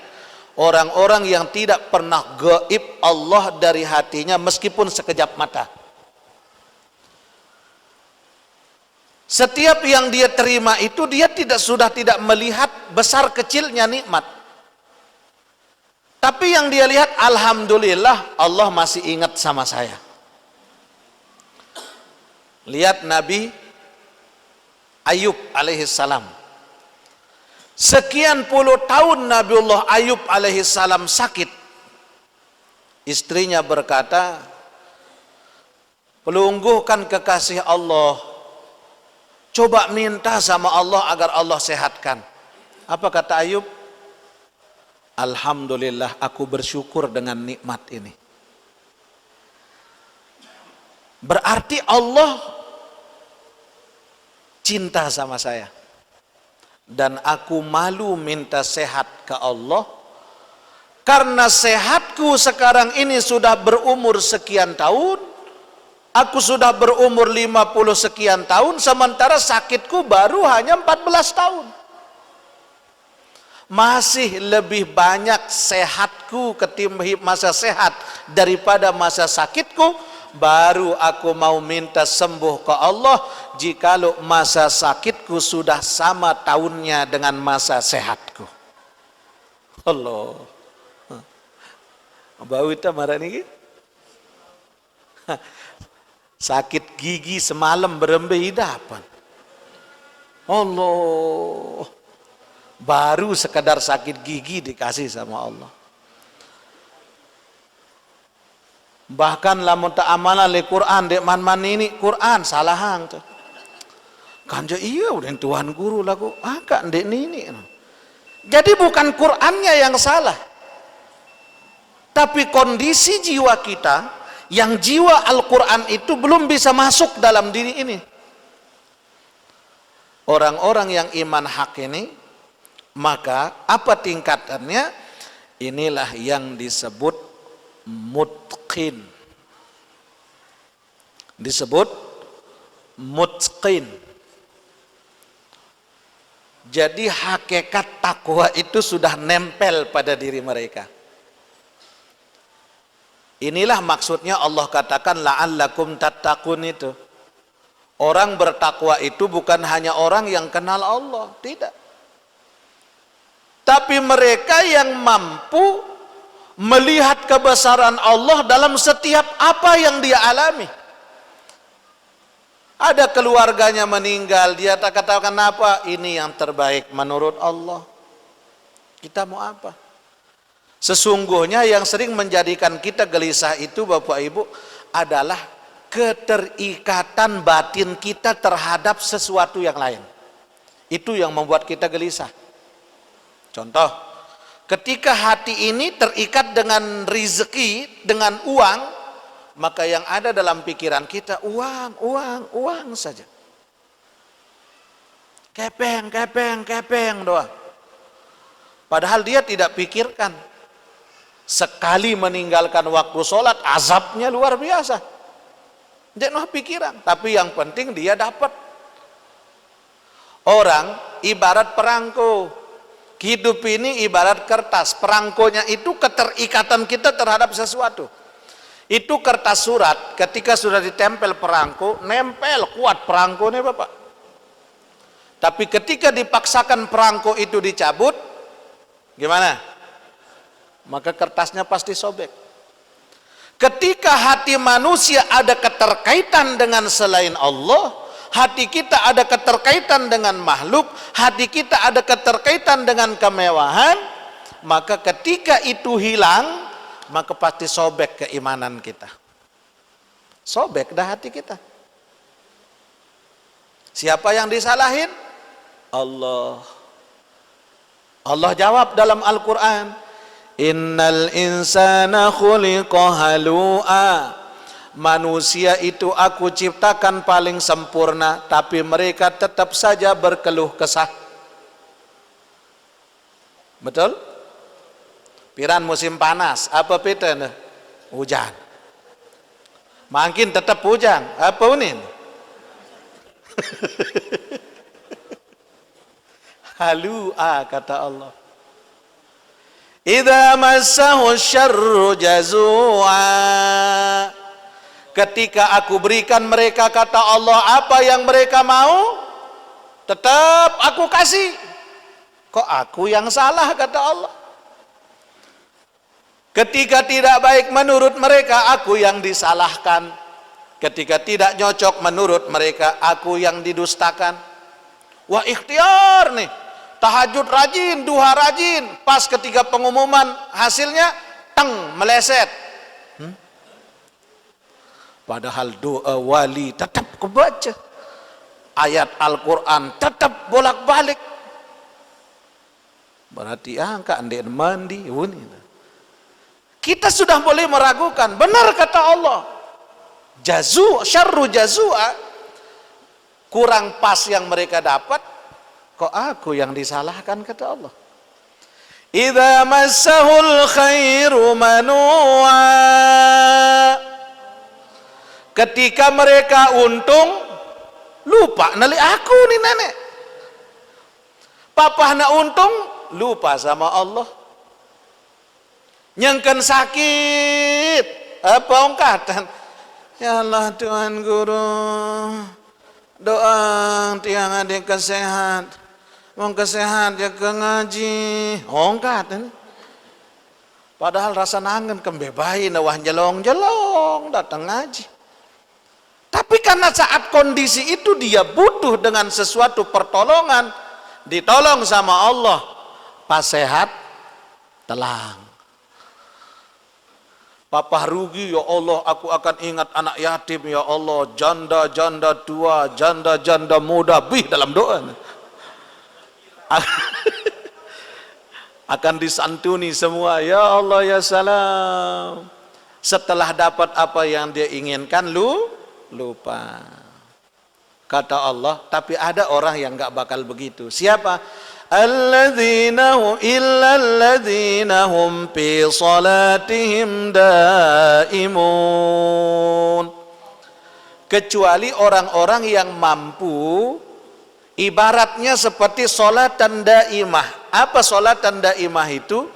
Orang-orang yang tidak pernah gaib Allah dari hatinya meskipun sekejap mata. Setiap yang dia terima itu, dia sudah tidak melihat besar kecilnya nikmat. Tapi yang dia lihat, alhamdulillah Allah masih ingat sama saya. Lihat Nabi Ayub alaihissalam. Sekian puluh tahun Nabiullah Ayub alaihissalam sakit. Istrinya berkata, pelungguhkan kekasih Allah, coba minta sama Allah agar Allah sehatkan. Apa kata Ayub? Alhamdulillah, aku bersyukur dengan nikmat ini. Berarti Allah cinta sama saya. Dan aku malu minta sehat ke Allah, karena sehatku sekarang ini sudah berumur sekian tahun. Aku sudah berumur 50 sekian tahun, sementara sakitku baru hanya 14 tahun. Masih lebih banyak sehatku ketimbang masa sehat daripada masa sakitku. Baru aku mau minta sembuh ke Allah jikalau masa sakitku sudah sama tahunnya dengan masa sehatku. Allah. Bau itu marah ini. Sakit gigi semalam berembe hidapan. Allah. Baru sekadar sakit gigi dikasih sama Allah. Bahkan lamun tak amalan le Quran dek man ini Quran salah hang tu. Kanja iya udah Tuhan guru lagu agak dek nini. Jadi bukan Qurannya yang salah, tapi kondisi jiwa kita yang jiwa Al-Quran itu belum bisa masuk dalam diri ini. Orang-orang yang iman hak ini, maka apa tingkatannya? Inilah yang disebut mutqin. Disebut mutqin. Jadi hakikat takwa itu sudah nempel pada diri mereka. Inilah maksudnya Allah katakan la'allakum tattaqun itu. Orang bertakwa itu bukan hanya orang yang kenal Allah, tidak. Tapi mereka yang mampu melihat kebesaran Allah dalam setiap apa yang dia alami. Ada keluarganya meninggal, dia tak katakan apa, ini yang terbaik menurut Allah. Kita mau apa? Sesungguhnya yang sering menjadikan kita gelisah itu Bapak Ibu adalah keterikatan batin kita terhadap sesuatu yang lain. Itu yang membuat kita gelisah. Contoh, ketika hati ini terikat dengan rezeki, dengan uang, maka yang ada dalam pikiran kita uang saja. Kepeng doang. Padahal dia tidak pikirkan, sekali meninggalkan waktu sholat, azabnya luar biasa. Dia noh pikiran, tapi yang penting dia dapat. Orang ibarat perangko, hidup ini ibarat kertas. Perangkonya itu keterikatan kita terhadap sesuatu. Itu kertas surat, ketika sudah ditempel perangko, nempel kuat perangkonya Bapak. Tapi ketika dipaksakan perangko itu dicabut, gimana? Maka kertasnya pasti sobek. Ketika hati manusia ada keterkaitan dengan selain Allah, hati kita ada keterkaitan dengan makhluk, hati kita ada keterkaitan dengan kemewahan, maka ketika itu hilang, maka pasti sobek keimanan kita. Sobek dah hati kita. Siapa yang disalahin? Allah. Allah jawab dalam Al-Quran, innal insana khuliqa halu'a. Manusia itu aku ciptakan paling sempurna, tapi mereka tetap saja berkeluh kesah. Betul? Piran musim panas, apa pita? Hujan. Makin tetap hujan, apa unin? Halu'a kata Allah. Idza massahu syarru jazua. Ketika aku berikan mereka kata Allah apa yang mereka mau, tetap aku kasih. Kok aku yang salah kata Allah? Ketika tidak baik menurut mereka, aku yang disalahkan. Ketika tidak nyocok menurut mereka, aku yang didustakan. Wah, ikhtiar nih. Tahajud rajin, duha rajin. Pas ketika pengumuman hasilnya, teng, meleset. Padahal doa wali tetap kebaca. Ayat Al-Quran tetap bolak-balik. Berarti angka andai mandi. Kita sudah boleh meragukan. Benar kata Allah. Syarru jazua. Kurang pas yang mereka dapat. Kok aku yang disalahkan kata Allah. Idza massahul khairu manua. Ketika mereka untung, lupa nali aku nih nenek. Papa na untung, lupa sama Allah. Nyangkan sakit, apa ongkatan? Ya Allah Tuhan Guru, doa tiang adik kesehat, mau kesehat ya ke ngaji, ongkatan. Padahal rasa nangen kembebai nawah jelong-jelong datang ngaji. Tapi karena saat kondisi itu dia butuh dengan sesuatu pertolongan, ditolong sama Allah, pas sehat, telang. Papa rugi, ya Allah, aku akan ingat anak yatim, ya Allah, janda-janda tua, janda-janda muda, bih dalam doa. Akan disantuni semua, ya Allah, ya salam. Setelah dapat apa yang dia inginkan, lupa. Kata Allah, tapi ada orang yang gak bakal begitu. Siapa? Alladzina hum fi salatihim daimun. Kecuali orang-orang yang mampu, ibaratnya seperti salatan daimah. Apa salatan daimah itu?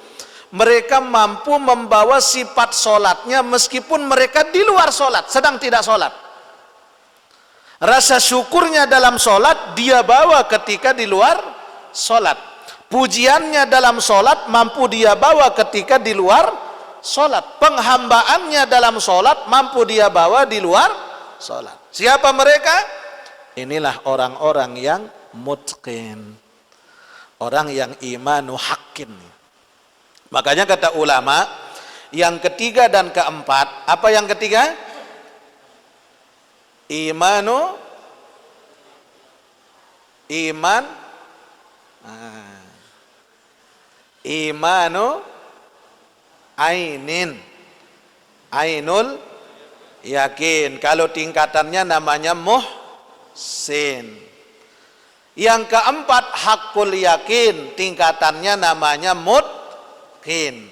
Mereka mampu membawa sifat solatnya meskipun mereka di luar solat, sedang tidak solat. Rasa syukurnya dalam solat dia bawa ketika di luar solat. Pujiannya dalam solat mampu dia bawa ketika di luar solat. Penghambaannya dalam solat mampu dia bawa di luar solat. Siapa mereka? Inilah orang-orang yang mutqin, orang yang imanu haqqin. Makanya kata ulama, yang ketiga dan keempat, apa yang ketiga? Iman imanu ainul yakin. Kalau tingkatannya namanya muhsin. Yang keempat hakul yakin, tingkatannya namanya mutqin.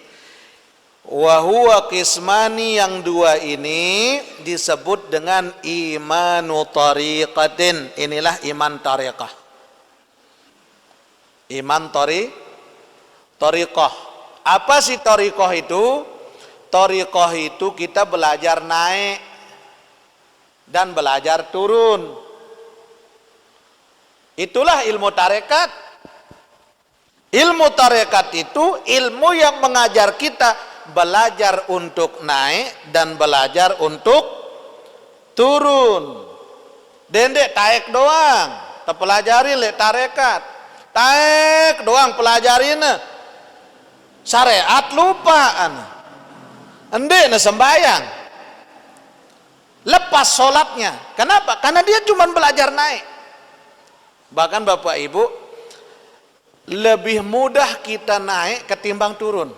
Wa huwa qismani, yang dua ini disebut dengan imanu tariqatin. Inilah iman tariqah. Iman tariqah. Apa sih tariqah itu? Tariqah itu kita belajar naik dan belajar turun. Itulah ilmu tarekat. Ilmu tarekat itu ilmu yang mengajar kita belajar untuk naik dan belajar untuk turun. Dendek taek doang, terpelajari le tarekat. Taek doang pelajarin, syariat lupaan. Ende na sembayang, lepas sholatnya. Kenapa? Karena dia cuma belajar naik. Bahkan Bapak Ibu, lebih mudah kita naik ketimbang turun.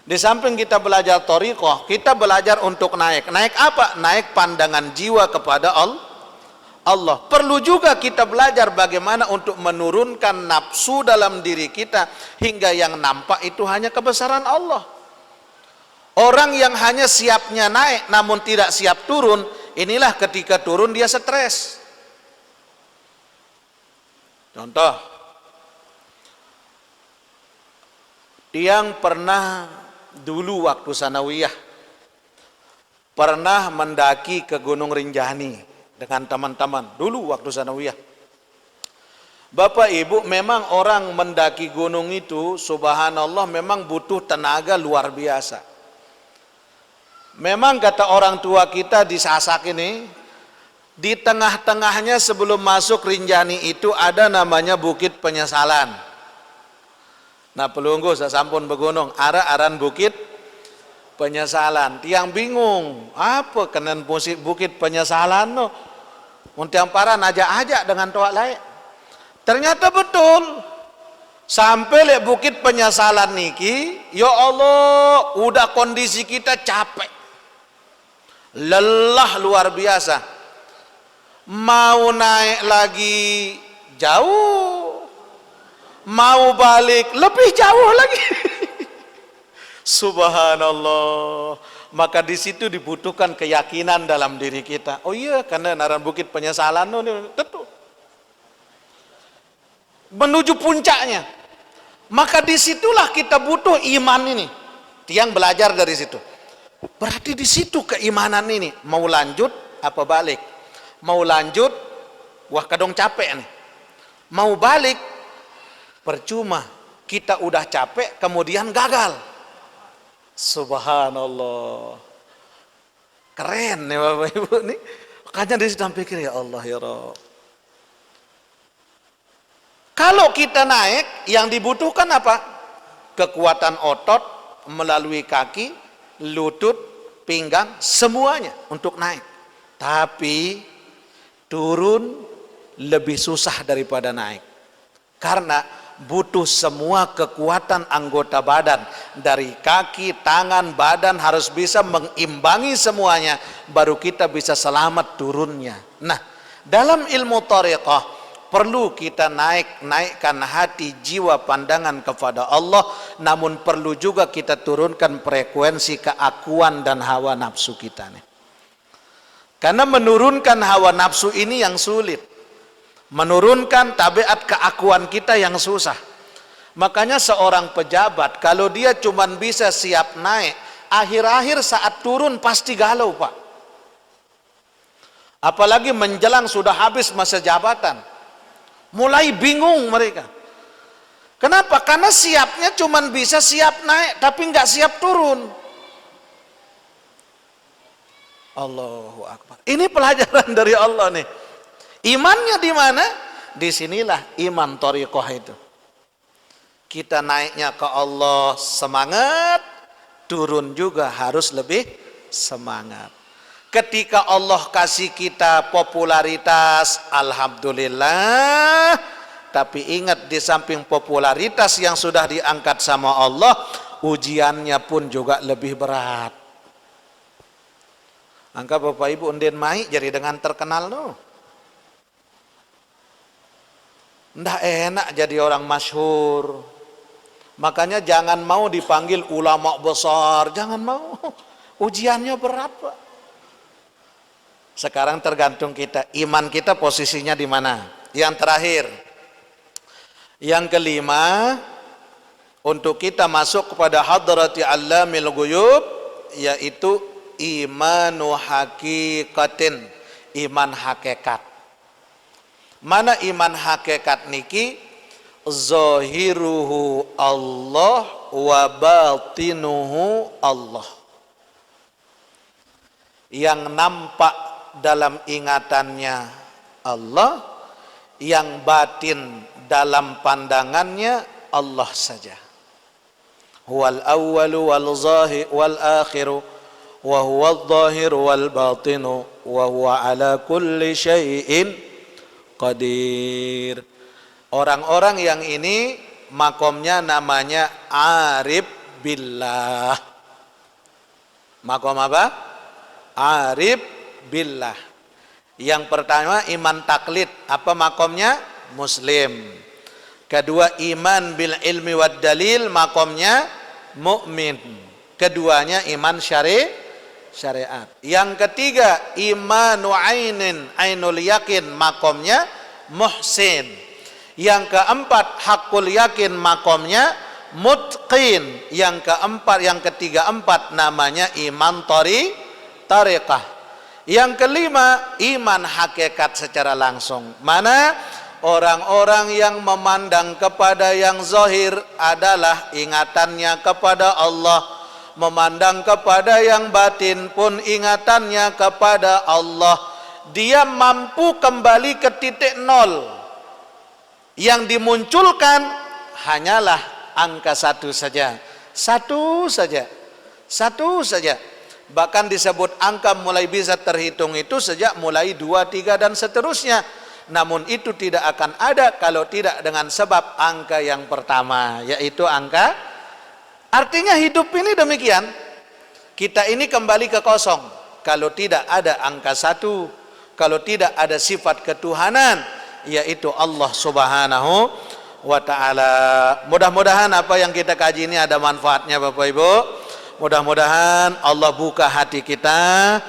Di samping kita belajar thariqah, kita belajar untuk naik. Naik apa? Naik pandangan jiwa kepada Allah. Perlu juga kita belajar bagaimana untuk menurunkan nafsu dalam diri kita, hingga yang nampak itu hanya kebesaran Allah. Orang yang hanya siapnya naik namun tidak siap turun, inilah ketika turun dia stres. Contoh, yang pernah dulu waktu sanawiyah pernah mendaki ke Gunung Rinjani dengan teman-teman dulu waktu sanawiyah. Bapak Ibu, memang orang mendaki gunung itu subhanallah memang butuh tenaga luar biasa. Memang kata orang tua kita di Sasak ini, di tengah-tengahnya sebelum masuk Rinjani itu ada namanya Bukit Penyesalan. Nah pelunggu sasampun begunung aran Bukit Penyesalan. Tiang bingung apa kenen musik Bukit Penyesalan no. Muntiang para najak-ajak dengan toak lain. Ternyata betul. Sampai le Bukit Penyesalan niki, ya Allah, udah kondisi kita capek, lelah luar biasa. Mau naik lagi jauh, mau balik lebih jauh lagi. Subhanallah. Maka di situ dibutuhkan keyakinan dalam diri kita. Oh iya, karena naran Bukit Penyesalan tentu menuju puncaknya. Maka disitulah kita butuh iman ini. Tiang belajar dari situ. Berarti di situ keimanan ini. Mau lanjut apa balik? Mau lanjut, wah kadang capek nih. Mau balik, percuma. Kita udah capek, kemudian gagal. Subhanallah. Keren nih Bapak Ibu nih. Makanya dia sedang pikir, ya Allah ya Rabb. Kalau kita naik, yang dibutuhkan apa? Kekuatan otot melalui kaki, lutut, pinggang, semuanya untuk naik. Tapi turun lebih susah daripada naik. Karena butuh semua kekuatan anggota badan. Dari kaki, tangan, badan harus bisa mengimbangi semuanya. Baru kita bisa selamat turunnya. Nah, dalam ilmu thariqah, perlu kita naikkan hati, jiwa, pandangan kepada Allah. Namun perlu juga kita turunkan frekuensi keakuan dan hawa nafsu kita nih. Karena menurunkan hawa nafsu ini yang sulit. Menurunkan tabiat keakuan kita yang susah. Makanya seorang pejabat kalau dia cuma bisa siap naik, akhir-akhir saat turun pasti galau Pak. Apalagi menjelang sudah habis masa jabatan. Mulai bingung mereka. Kenapa? Karena siapnya cuma bisa siap naik tapi nggak siap turun. Allahu Akbar. Ini pelajaran dari Allah nih. Imannya di mana? Disinilah iman thariqah itu. kita naiknya ke Allah semangat, turun juga harus lebih semangat. Ketika Allah kasih kita popularitas, alhamdulillah. Tapi ingat, di samping popularitas yang sudah diangkat sama Allah, ujiannya pun juga lebih berat. Angka Bapak Ibu undin mai jadi dengan terkenal no. Ndak enak jadi orang masyhur. Makanya jangan mau dipanggil ulama besar, jangan mau. Ujiannya berat, Pak. Sekarang tergantung kita, iman kita posisinya di mana. Yang terakhir, yang kelima, untuk kita masuk kepada hadrati allamil ghuyub, yaitu imanu hakikatin, iman hakikat. Mana iman hakikat niki? Zahiruhu Allah wa batinuhu Allah. Yang nampak dalam ingatannya Allah, yang batin dalam pandangannya Allah saja. Huwal awwalu wal zahir wal akhiru wa huwal zahiru wal batinu wa huwa ala kulli syai'in qadir. Orang-orang yang ini makomnya namanya arif billah. Makom apa? Arif billah. Yang pertama iman taklid, apa makomnya? Muslim. Kedua iman bil ilmi wad dalil, makomnya mukmin. Keduanya iman syariat. Yang ketiga imanu ainin, ainul yakin, makomnya muhsin. Yang keempat hakul yakin, makomnya mutqin. Yang ketiga empat namanya iman tariqah. Yang kelima iman hakikat secara langsung. Mana orang-orang yang memandang kepada yang zahir adalah ingatannya kepada Allah, memandang kepada yang batin pun ingatannya kepada Allah. Dia mampu kembali ke titik nol. Yang dimunculkan hanyalah angka satu saja. Satu saja. Bahkan disebut angka mulai bisa terhitung itu sejak mulai 2, 3 dan seterusnya. Namun itu tidak akan ada kalau tidak dengan sebab angka yang pertama, yaitu angka. Artinya hidup ini demikian. Kita ini kembali ke kosong kalau tidak ada angka satu, kalau tidak ada sifat ketuhanan, yaitu Allah Subhanahu wa ta'ala. Mudah-mudahan apa yang kita kaji ini ada manfaatnya Bapak Ibu. Mudah-mudahan Allah buka hati kita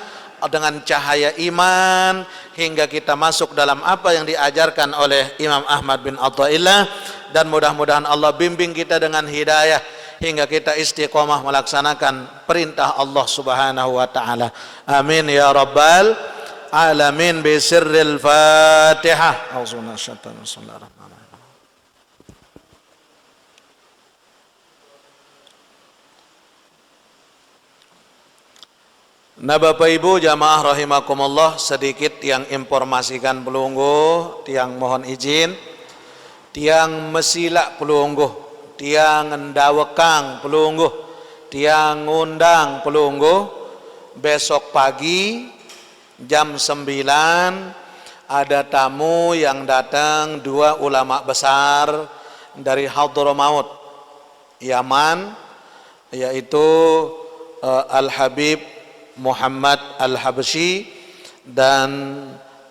dengan cahaya iman hingga kita masuk dalam apa yang diajarkan oleh Imam Ahmad bin Athaillah, dan mudah-mudahan Allah bimbing kita dengan hidayah hingga kita istiqomah melaksanakan perintah Allah Subhanahu wa ta'ala. Amin ya rabbal alamin. Bi sirril Fatihah. Nah Bapak Ibu jamaah rahimakumullah, sedikit yang informasikan pelungguh, tiang mohon izin, tiang mesilak pelungguh, tiang ndawekang pelungguh, tiang ngundang pelungguh, besok pagi jam 9 ada tamu yang datang, 2 ulama besar dari Hadramaut, Yaman, yaitu Al-Habib Muhammad Al-Habsyi dan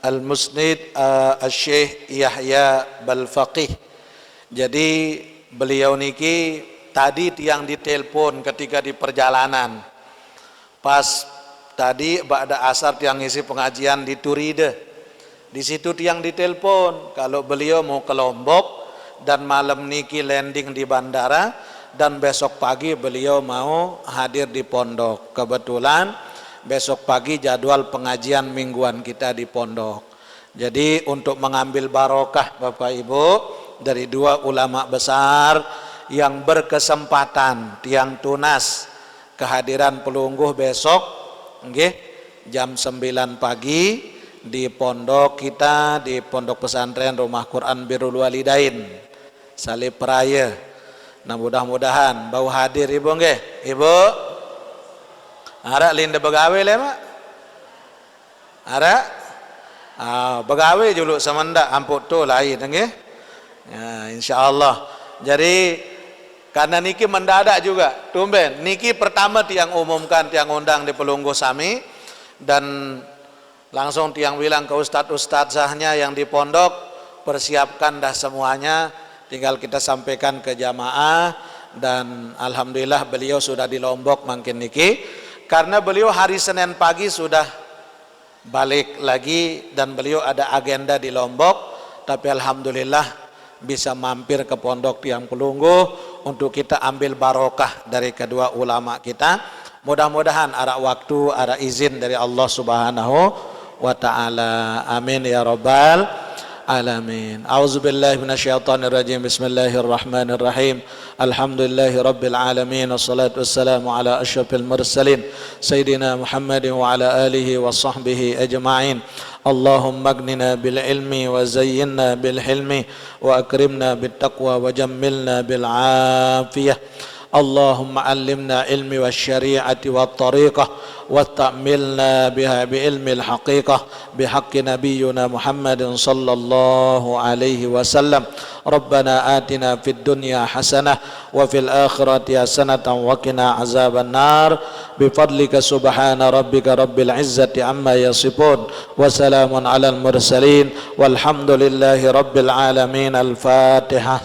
Al-Musnid Al-Syekh Yahya Balfaqih. Jadi beliau niki tadi tiang ditelepon ketika di perjalanan. Pas tadi ba'da asar tiang ngisi pengajian di Turide. Di situ tiang ditelepon kalau beliau mau ke Lombok dan malam niki landing di bandara dan besok pagi beliau mau hadir di pondok. Kebetulan besok pagi jadwal pengajian mingguan kita di pondok. Jadi untuk mengambil barokah Bapak Ibu dari 2 ulama besar yang berkesempatan tiang tunas kehadiran pelungguh besok nggih jam 9 pagi di pondok kita, di pondok pesantren Rumah Quran Birrul Walidain Salib Raya. Nah mudah-mudahan bau hadir ibu nggih. Ibu ada linda begawe le mak? Ada? Begawe juluk samanda amput tu lain nggih. Ya insyaallah. Jadi karena niki mendadak juga, tumben. Niki pertama tiang umumkan, tiang undang di Pelunggu Sami dan langsung tiang bilang ke ustadz-ustadzahnya yang di pondok, persiapkan dah semuanya, tinggal kita sampaikan ke jamaah. Dan alhamdulillah beliau sudah di Lombok makin niki, karena beliau hari Senin pagi sudah balik lagi dan beliau ada agenda di Lombok, tapi alhamdulillah bisa mampir ke pondok tiang Pelunggu untuk kita ambil barokah dari kedua ulama kita. Mudah-mudahan ada waktu, ada izin dari Allah Subhanahu wa taala. Amin ya rabbal alamin. Auzubillahi minasyaitonir rajim. Bismillahirrahmanirrahim. Alhamdulillahi rabbil alamin. Wassalatu wassalamu ala asyrafil mursalin sayyidina Muhammadin wa ala alihi wa sahbihi ajma'in. Allahumma agnina bil ilmi wa zayyinna bil hilmi wa akrimna bit taqwa wa jammilna bil afiyah. Allahumma allimna ilmi wa syari'ati wa tariqah wa ta'milna biha bi ilmi al-haqiqah bihaqqi nabiyyuna Muhammadin sallallahu alaihi wasallam. Rabbana atina fid dunya hasanah wa fil akhirati hasanatan wa qina azaban nar bifadlika subhana rabbika rabbil izzati amma yasifun wa salamun alal mursalin walhamdulillahi rabbil alamin. Al-Fatihah.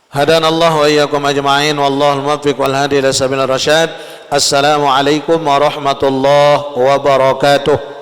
Hadanallah wa iyyakum ajma'in wallahul muwaffiq wal hadi ila sabilir rasyad. Assalamualaikum warahmatullahi wabarakatuh.